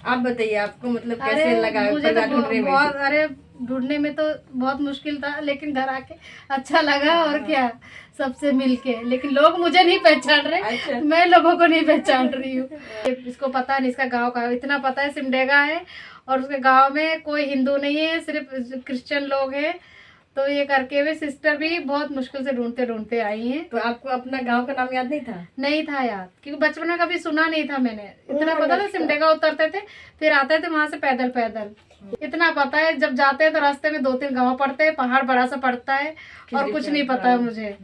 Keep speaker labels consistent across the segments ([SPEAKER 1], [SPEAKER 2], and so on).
[SPEAKER 1] आप बताइए, आपको मतलब
[SPEAKER 2] अरे
[SPEAKER 1] कैसे लगा
[SPEAKER 2] मुझे तो
[SPEAKER 1] ढूंढने में?
[SPEAKER 2] बहुत, अरे ढूंढने में तो बहुत मुश्किल था, लेकिन घर आके अच्छा लगा। और क्या, सबसे मिलके। लेकिन लोग मुझे नहीं पहचान रहे।
[SPEAKER 1] अच्छा।
[SPEAKER 2] मैं लोगों को नहीं पहचान रही हूँ। इसको पता नहीं इसका गांव का, इतना पता है सिमडेगा है और उसके गांव में कोई हिंदू नहीं है, सिर्फ क्रिश्चियन लोग हैं। तो ये करके वे सिस्टर भी बहुत मुश्किल से ढूंढते ढूंढते आई हैं।
[SPEAKER 1] तो आपको अपना गांव का नाम याद नहीं था?
[SPEAKER 2] नहीं था याद, क्योंकि बचपन में कभी सुना नहीं था मैंने। इतना पता था सिमडेगा उतरते थे, फिर आते थे वहां से पैदल पैदल। इतना पता है जब जाते हैं तो रास्ते में 2-3 गांव पड़ते हैं, पहाड़ बड़ा सा पड़ता है, और कुछ नहीं पता है मुझे।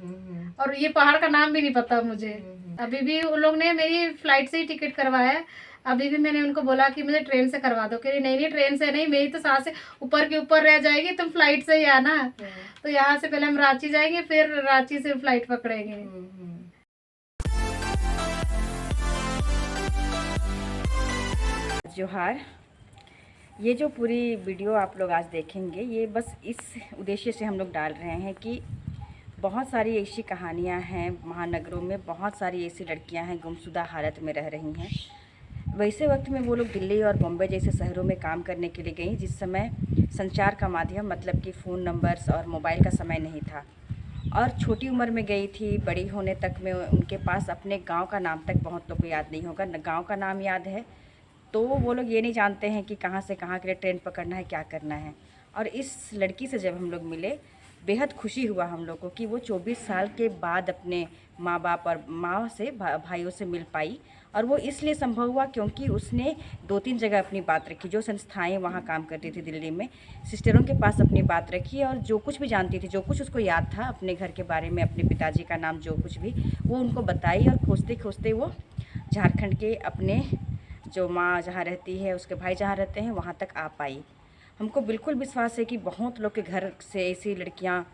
[SPEAKER 2] और ये पहाड़ का नाम भी नहीं पता मुझे। अभी भी उन लोग ने मेरी फ्लाइट से ही टिकट करवाया है। अभी भी मैंने उनको बोला कि मुझे ट्रेन से करवा दो, कह रही नहीं नहीं ट्रेन से नहीं, मेरी तो सांसें ऊपर के ऊपर रह जाएगी, तुम फ्लाइट से ही आना। तो यहाँ से पहले हम रांची जाएंगे, फिर रांची से फ्लाइट पकड़ेंगे।
[SPEAKER 3] जोहार। ये जो पूरी वीडियो आप लोग आज देखेंगे, ये बस इस उद्देश्य से हम लोग डाल रहे हैं कि बहुत सारी ऐसी कहानियां हैं महानगरों में, बहुत सारी ऐसी लड़कियां हैं गुमशुदा हालत में रह रही हैं। वैसे वक्त में वो लोग दिल्ली और बॉम्बे जैसे शहरों में काम करने के लिए गई, जिस समय संचार का माध्यम मतलब कि फ़ोन नंबर्स और मोबाइल का समय नहीं था, और छोटी उम्र में गई थी। बड़ी होने तक में उनके पास अपने गांव का नाम तक बहुत लोग को याद नहीं होगा। गांव का नाम याद है तो वो लोग ये नहीं जानते हैं कि कहाँ से कहाँ के लिए ट्रेन पकड़ना है, क्या करना है। और इस लड़की से जब हम लोग मिले, बेहद खुशी हुआ हम लोग को कि वो 24 साल के बाद अपने माँ बाप और माँ से भाइयों से मिल पाई। और वो इसलिए संभव हुआ क्योंकि उसने 2-3 जगह अपनी बात रखी। जो संस्थाएं वहाँ काम करती थी दिल्ली में, सिस्टरों के पास अपनी बात रखी, और जो कुछ भी जानती थी, जो कुछ उसको याद था अपने घर के बारे में, अपने पिताजी का नाम, जो कुछ भी, वो उनको बताई। और खोजते खोजते वो झारखंड के अपने जो माँ जहाँ रहती है, उसके भाई जहाँ रहते हैं, वहाँ तक आ पाई। हमको बिल्कुल विश्वास है कि बहुत लोग के घर से ऐसी लड़कियाँ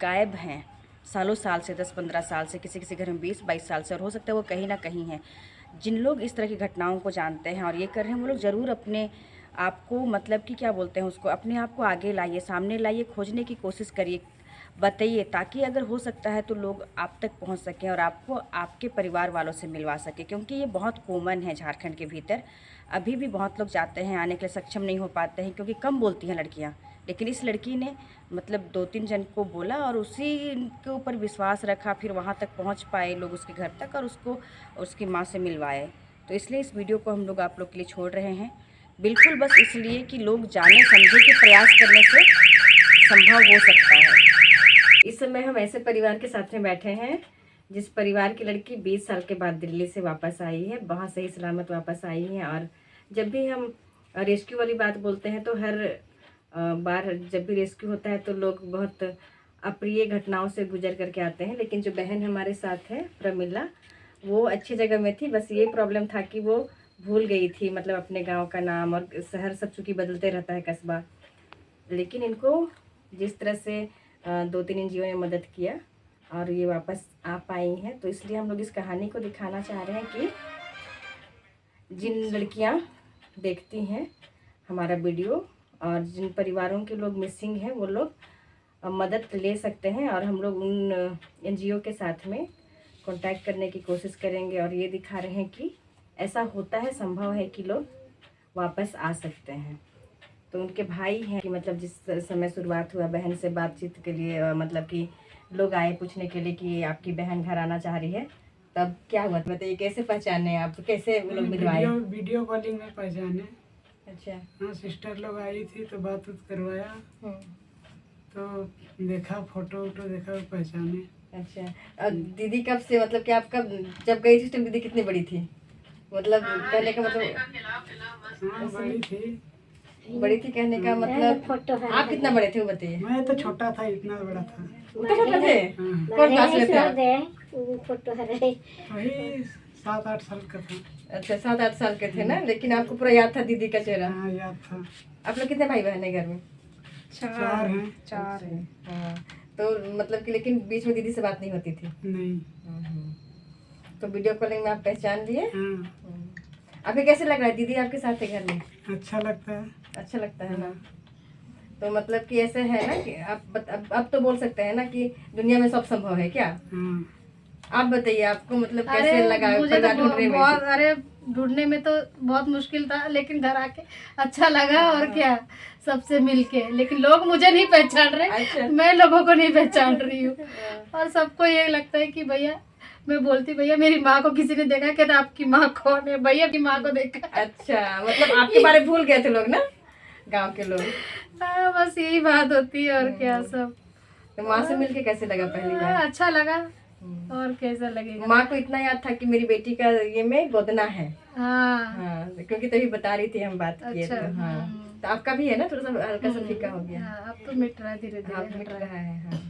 [SPEAKER 3] गायब हैं सालों साल से, 10-15 साल से, किसी किसी घर में 20-22 साल से, और हो सकता है वो कहीं ना कहीं हैं। जिन लोग इस तरह की घटनाओं को जानते हैं और ये कर रहे हैं, वो लोग ज़रूर अपने आप को, मतलब कि क्या बोलते हैं उसको, अपने आप को आगे लाइए, सामने लाइए, खोजने की कोशिश करिए, बताइए, ताकि अगर हो सकता है तो लोग आप तक पहुंच सकें और आपको आपके परिवार वालों से मिलवा सकें। क्योंकि ये बहुत कॉमन है झारखंड के भीतर। अभी भी बहुत लोग जाते हैं, आने के लिए सक्षम नहीं हो पाते हैं क्योंकि कम बोलती हैं लड़कियां। लेकिन इस लड़की ने मतलब 2-3 जन को बोला और उसी के ऊपर विश्वास रखा, फिर वहाँ तक पहुँच पाए लोग उसके घर तक, और उसको उसकी माँ से मिलवाए। तो इसलिए इस वीडियो को हम लोग आप लोग के लिए छोड़ रहे हैं, बिल्कुल बस इसलिए कि लोग जाने समझे कि प्रयास करने से संभव हो सकता है।
[SPEAKER 1] इस समय हम ऐसे परिवार के साथ में बैठे हैं जिस परिवार की लड़की 20 साल के बाद दिल्ली से वापस आई है, बहुत सही सलामत वापस आई है। और जब भी हम रेस्क्यू वाली बात बोलते हैं तो हर बार जब भी रेस्क्यू होता है तो लोग बहुत अप्रिय घटनाओं से गुजर करके आते हैं। लेकिन जो बहन हमारे साथ है प्रमिला, वो अच्छी जगह में थी, बस ये प्रॉब्लम था कि वो भूल गई थी, मतलब अपने गांव का नाम, और शहर सब चूँकि बदलते रहता है, कस्बा। लेकिन इनको जिस तरह से 2-3 एनजीओ ने मदद किया और ये वापस आ पाई हैं, तो इसलिए हम लोग इस कहानी को दिखाना चाह रहे हैं कि जिन लड़कियां देखती हैं हमारा वीडियो और जिन परिवारों के लोग मिसिंग हैं, वो लोग मदद ले सकते हैं। और हम लोग उन एनजीओ के साथ में कांटेक्ट करने की कोशिश करेंगे और ये दिखा रहे हैं कि ऐसा होता है, संभव है कि लोग वापस आ सकते हैं। तो उनके भाई हैं कि मतलब जिस समय शुरुआत हुआ बहन से बातचीत के लिए, मतलब कि लोग आए पूछने के लिए कि आपकी बहन घर आना चाह रही है, तब क्या हुआ बताइए, कैसे पहचाने आप, कैसे वो लोग मिलवाए?
[SPEAKER 4] वीडियो कॉलिंग में पहचाने।
[SPEAKER 1] अच्छा।
[SPEAKER 4] हाँ, सिस्टर लोग आई थी तो बात उत करवाया, तो देखा, फोटो वोटो देखा, पहचाने।
[SPEAKER 1] अच्छा। और दीदी कब से, मतलब कि आप कब जब गई थी तो दीदी कितनी बड़ी थी, मतलब कहने का मतलब?
[SPEAKER 4] हाँ, बड़ी थी।
[SPEAKER 1] बड़ी थी कहने का मतलब आप कितना बड़े थे वो बताइए?
[SPEAKER 4] मैं तो छोटा था, इतना बड़ा था।
[SPEAKER 1] उतना छोटा थे?
[SPEAKER 4] हाँ,
[SPEAKER 1] कौन क्लास में थे आप?
[SPEAKER 4] वही 7-8 साल का था।
[SPEAKER 1] अच्छा, 7-8 साल के थे ना, लेकिन आपको पूरा याद था दीदी का चेहरा?
[SPEAKER 4] हाँ, याद था।
[SPEAKER 1] आप लोग कितने भाई बहन है घर में?
[SPEAKER 4] 4 हैं।
[SPEAKER 1] 4 है। हाँ, तो मतलब कि लेकिन बीच में दीदी से बात नहीं होती थी?
[SPEAKER 4] नहीं।
[SPEAKER 1] तो वीडियो कॉलिंग में आप पहचान लिए?
[SPEAKER 4] हाँ।
[SPEAKER 1] आपको कैसे लग रहा है दीदी आपके साथ है घर में?
[SPEAKER 4] अच्छा लगता है।
[SPEAKER 1] अच्छा लगता है ना? तो मतलब कि ऐसे है ना कि अब तो बोल सकते हैं ना कि दुनिया में सब संभव है क्या?
[SPEAKER 4] हाँ।
[SPEAKER 1] आप बताइए, आपको मतलब
[SPEAKER 2] अरे
[SPEAKER 1] कैसे लगा
[SPEAKER 2] मुझे तो
[SPEAKER 1] ढूंढने में?
[SPEAKER 2] बहुत, अरे ढूंढने में तो बहुत मुश्किल था, लेकिन घर आके अच्छा लगा। और क्या, सबसे मिलके। लेकिन लोग मुझे नहीं पहचान रहे,
[SPEAKER 1] अच्छा।
[SPEAKER 2] मैं लोगों को नहीं पहचान रही हूँ। और सबको ये लगता है कि भैया, मैं बोलती भैया मेरी माँ को किसी ने देखा, कहता आपकी माँ कौन है? भैया की माँ को देखा।
[SPEAKER 1] अच्छा, मतलब आपके बारे में भूल गए थे लोग ना, गांव के लोग।
[SPEAKER 2] हाँ, बस यही बात होती है और क्या सब।
[SPEAKER 1] तो माँ से मिलके कैसे लगा पहली बार?
[SPEAKER 2] अच्छा लगा, और कैसा लगेगा।
[SPEAKER 1] माँ को इतना याद था कि मेरी बेटी का ये में गोदना है।
[SPEAKER 2] हाँ,
[SPEAKER 1] हाँ, क्योंकि तभी बता रही थी, हम बात किए
[SPEAKER 2] अच्छा,
[SPEAKER 1] तो। हाँ, तो आपका भी है ना, थोड़ा सा हल्का सा फीका हो गया।
[SPEAKER 2] हाँ, अब तो मिट रहा है धीरे
[SPEAKER 1] हाँ,
[SPEAKER 2] धीरे।
[SPEAKER 1] मिट रहा है। हाँ,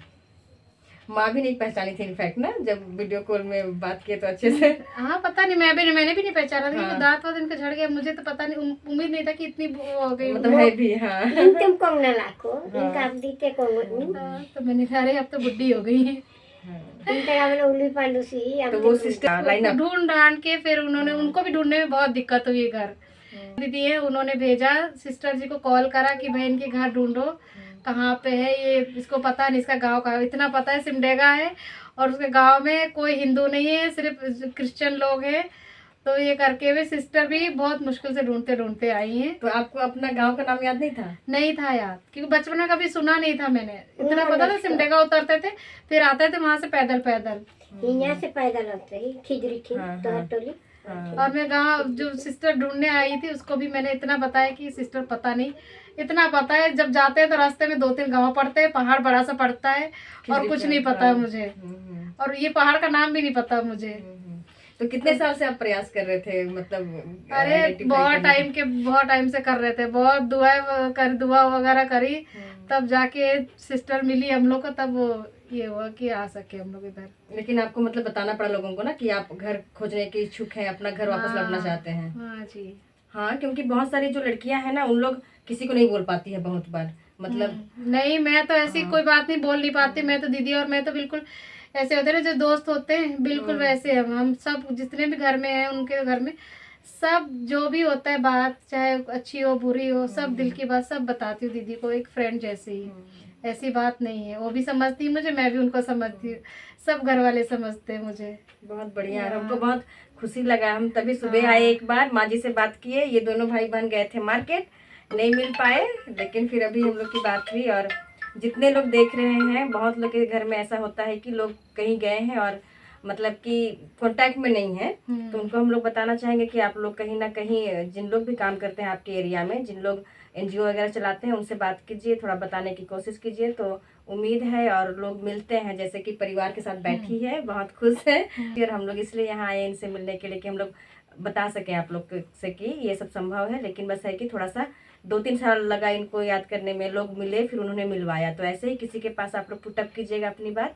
[SPEAKER 1] माँ भी नहीं पहचानी थी इनफैक्ट ना, जब वीडियो कॉल में बात किए तो अच्छे से।
[SPEAKER 2] हाँ, पता नहीं, मैंने भी नहीं पहचाना था।
[SPEAKER 1] हाँ।
[SPEAKER 2] दांत वात इनका झड़ गया, मुझे तो पता नहीं, उम्मीद नहीं था कि इतनी वो हो गई।
[SPEAKER 1] मतलब है भी। हाँ,
[SPEAKER 5] Intém kong na lako, ingka abdi ke kong ni.
[SPEAKER 2] हाँ, तो मैंने कहा अरे अब तो बुढ़ी हो गई है।
[SPEAKER 5] Intém kami uli palu si,
[SPEAKER 1] तो वो सिस्टर लाइन अप।
[SPEAKER 2] ढूंढ ढांड के फिर उन्होंने, उनको भी ढूंढने में बहुत दिक्कत हुई है घर। दीदी है, उन्होंने भेजा, सिस्टर जी को कॉल करा कि बहन के घर ढूंढो, कहाँ पे है ये, इसको पता नहीं इसका गांव का। इतना पता है सिमडेगा है, और उसके गांव में कोई हिंदू नहीं है, सिर्फ क्रिश्चियन लोग हैं। तो ये करके वे सिस्टर भी बहुत मुश्किल से ढूंढते ढूंढते आई हैं।
[SPEAKER 1] तो आपको अपना गांव का नाम याद नहीं था?
[SPEAKER 2] नहीं था याद, क्योंकि बचपन में कभी सुना नहीं था मैंने। इतना पता था सिमडेगा उतरते थे, फिर आते थे वहां से पैदल पैदल।
[SPEAKER 5] Inya se paidal hote hi, khijri thi, to toli.
[SPEAKER 2] और मैं गाँव जो सिस्टर ढूंढने आई थी उसको भी मैंने इतना बताया कि सिस्टर पता नहीं। इतना पता है जब जाते हैं तो रास्ते में 2-3 गांव पड़ते हैं, पहाड़ बड़ा सा पड़ता है, और कुछ नहीं पता है मुझे। और ये पहाड़ का नाम भी नहीं पता मुझे।
[SPEAKER 1] तो कितने साल से आप प्रयास कर रहे थे, मतलब
[SPEAKER 2] अरे बहुत टाइम से कर रहे थे, बहुत दुआ वगैरह करी, तब जाके सिस्टर मिली हम लोग को, तब ये हुआ कि आ सके हम लोग इधर।
[SPEAKER 1] लेकिन आपको मतलब बताना पड़ा लोगों को ना कि आप घर खोजने के इच्छुक हैं, अपना घर वापस लौटना चाहते हैं।
[SPEAKER 2] हाँ जी।
[SPEAKER 1] हाँ, क्योंकि बहुत सारी जो लड़कियां हैं ना, उन लोग किसी को नहीं बोल पाती है बहुत बार, मतलब।
[SPEAKER 2] नहीं, मैं तो ऐसी कोई बात नहीं बोल नहीं पाती। मैं तो दीदी और मैं तो बिल्कुल ऐसे होते ना जो दोस्त होते हैं, बिल्कुल वैसे हम सब जितने भी घर में हैं, उनके घर में सब जो भी होता है बात, चाहे अच्छी हो बुरी हो, सब दिल की बात सब बताती हूँ दीदी को, एक फ्रेंड जैसे ही। ऐसी बात नहीं है, वो भी समझती है मुझे, मैं भी उनको समझती हूँ, सब घर वाले समझते हैं मुझे।
[SPEAKER 1] बहुत बढ़िया है, हमको बहुत खुशी लगा। हम तभी सुबह आए, एक बार माँ जी से बात किए, ये दोनों भाई बहन गए थे मार्केट, नहीं मिल पाए, लेकिन फिर अभी हम लोग की बात हुई। और जितने लोग देख रहे हैं, बहुत लोग के घर में ऐसा होता है कि लोग कहीं गए हैं और मतलब कि कांटेक्ट में नहीं है, तो उनको हम लोग बताना चाहेंगे कि आप लोग कहीं ना कहीं, जिन लोग भी काम करते हैं आपके एरिया में, जिन लोग NGO वगैरह चलाते हैं, उनसे बात कीजिए, थोड़ा बताने की कोशिश कीजिए, तो उम्मीद है और लोग मिलते हैं। जैसे कि परिवार के साथ बैठी है, बहुत खुश है। फिर हम लोग इसलिए यहाँ आए इनसे मिलने के लिए कि हम लोग बता सकें आप लोग से कि ये सब संभव है, लेकिन बस है कि थोड़ा सा 2-3 साल लगा इनको याद करने में। लोग मिले, फिर उन्होंने मिलवाया। तो ऐसे ही किसी के पास आप लोग पुटअप कीजिएगा अपनी बात,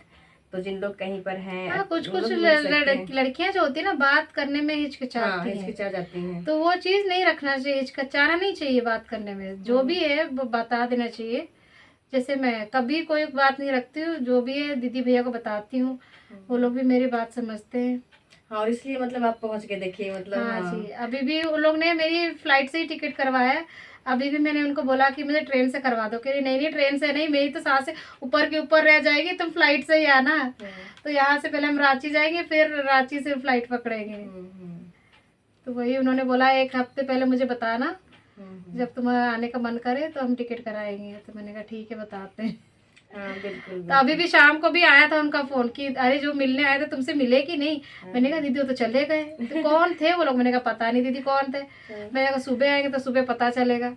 [SPEAKER 1] तो जिन लोग कहीं पर हैं,
[SPEAKER 2] हाँ, कुछ
[SPEAKER 1] वो लोग मिल सकते हैं।
[SPEAKER 2] लड़कियां जो होती है ना, बात करने में हिचकिचाती हैं,
[SPEAKER 1] हिचकिचा जाती हैं।
[SPEAKER 2] तो वो चीज नहीं रखना चाहिए, हिचकिचाना नहीं चाहिए बात करने में। जो भी है वो बता देना चाहिए। जैसे मैं कभी कोई बात नहीं रखती हूँ, जो भी है दीदी भैया को बताती हूँ, वो लोग भी मेरी बात समझते हैं।
[SPEAKER 1] हाँ, और इसलिए मतलब आप पहुंच के देखिए, मतलब।
[SPEAKER 2] हाँ
[SPEAKER 1] हाँ
[SPEAKER 2] जी, अभी भी उन लोग ने मेरी फ्लाइट से ही टिकट करवाया है। अभी भी मैंने उनको बोला कि मुझे ट्रेन से करवा दो, कह रही नहीं ट्रेन से नहीं, मेरी तो सांसें ऊपर के ऊपर रह जाएगी, तुम फ्लाइट से ही आना। तो यहाँ से पहले हम रांची जाएंगे, फिर रांची से फ्लाइट पकड़ेंगे। तो वही उन्होंने बोला 1 हफ्ते पहले मुझे बताना, जब तुम्हारा आने का मन करे तो हम टिकट कराएंगे। तो मैंने कहा ठीक है, बताते हैं।
[SPEAKER 1] हाँ, बिल्कुल।
[SPEAKER 2] तो अभी भी शाम को भी आया था उनका फोन कि अरे जो मिलने आए थे तुमसे मिले कि नहीं। मैंने कहा दीदी वो तो चले गए। तो कौन थे वो लोग? मैंने कहा पता नहीं दीदी कौन थे। मैंने कहा सुबह आएंगे तो सुबह पता चलेगा।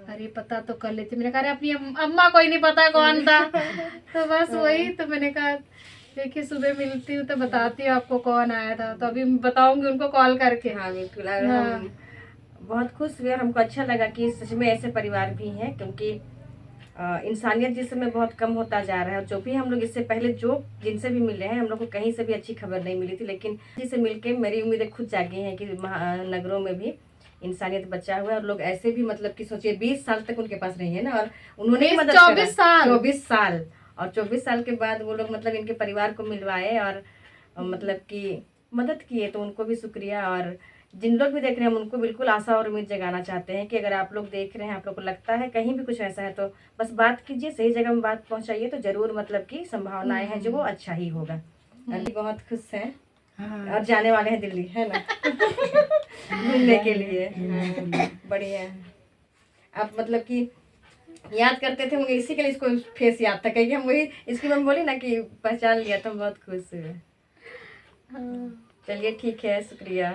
[SPEAKER 2] अरे पता तो कर लेती। मैंने कहा अरे अपनी अम्मा को ही नहीं पता कौन था। तो बस वही, तो मैंने कहा देखिए सुबह मिलती हूँ तो बताती हूँ आपको कौन आया था। तो अभी बताऊंगी उनको कॉल करके।
[SPEAKER 1] हाँ बिल्कुल। और हम बहुत खुश हुए और हमको अच्छा लगा कि सच में ऐसे परिवार भी हैं, क्योंकि इंसानियत जिस समय बहुत कम होता जा रहा है। जो भी हम लोग इससे पहले जिनसे भी मिले हैं, हम लोग को कहीं से भी अच्छी खबर नहीं मिली थी, लेकिन जिससे मिलके मेरी उम्मीदें खुद जागी हैं कि महानगरों में भी इंसानियत बचा हुआ है। और लोग ऐसे भी मतलब कि सोचिए 20 साल तक उनके पास रही है ना, और उन्होंने ही मदद
[SPEAKER 2] 24 साल
[SPEAKER 1] 24 साल और 24 साल के बाद वो लोग मतलब इनके परिवार को मिलवाए और मतलब कि मदद किए, तो उनको भी शुक्रिया। और जिन लोग भी देख रहे हैं, हम उनको बिल्कुल आशा और उम्मीद जगाना चाहते हैं कि अगर आप लोग देख रहे हैं, आप लोग को लगता है कहीं भी कुछ ऐसा है, तो बस बात कीजिए, सही जगह में बात पहुंचाइए, तो जरूर मतलब कि संभावनाएं हैं जो वो अच्छा ही होगा। अली बहुत खुश हैं और जाने वाले हैं दिल्ली, है ना। घूमने के लिए। बढ़िया है। आप मतलब कि याद करते थे होंगे, इसी के लिए इसको फेस याद था, क्योंकि हम वही इसकी मम्मी बोली ना कि पहचान लिया, तो हम बहुत खुश हुए। चलिए ठीक है, शुक्रिया।